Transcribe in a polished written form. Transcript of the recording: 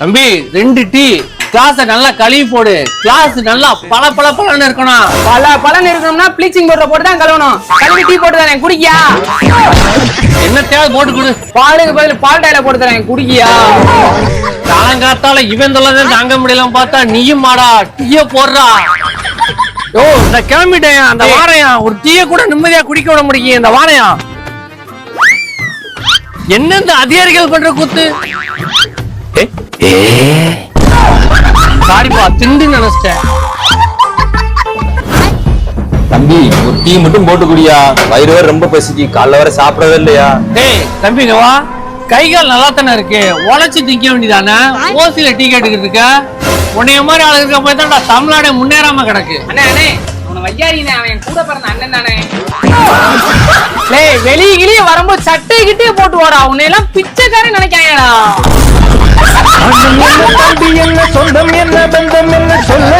தம்பி 2 tea glass நல்லா கழுவி போடு. கிளாஸ் நல்லா பல பல பலன்னு இருக்கணும். பல பலன்னு இருக்கணும்னா ப்ளீச்சிங் பவுடர் போட்டு தான் கழுவணும். கழுவி டீ போட்டு தரேன் குடிக்கியா? என்ன தேவை போட்டு கொடு. பாலுக்கு பதில் பால் டாயில போட்டு தரேன் குடிக்கியா? காலங்காத்தால இவன் தொல்லதான் தாங்க முடியலாம் பார்த்தா நீயும் மாடா டீய போடுறா. ஓ இந்த கிளம்பிட்டேன். அந்த வாரையா ஒரு டீய கூட நிம்மதியா குடிக்க விட முடியும். இந்த வாரையா என்ன இந்த அதிகாரிகள் பண்ற கூத்து? சாரிப்பா திண்டு நினைச்சிட்டேன். தம்பி ஒரு டீ மட்டும் போட்டு குடியா. வயிறு வேற ரொம்ப பசிச்சு. காலைல வர சாப்பிடவே இல்லையா? டேய் தம்பி வா. கை கால் நல்லா தானே இருக்கு. உழைச்சு திங்க வேண்டியதானே. ஓசில டீ கேட்டுக்கிட்டு இருக்க. உன்னைய மாதிரி ஆளு இருக்க போய் தான் தமிழ்நாடே முன்னேறாம கிடக்கு. அண்ணே அண்ணே உன வையாரினே அவன் கூட பிறந்த அண்ணன் தானே. டேய் வெளிய கிளிய வரும்போது சட்டை கிட்டே போட்டு வாடா. உன்னை எல்லாம் பிச்சைக்காரன் நினைக்காங்கடா. என்ன சொந்தம் என்ன பந்தம் என்ன சொல்ல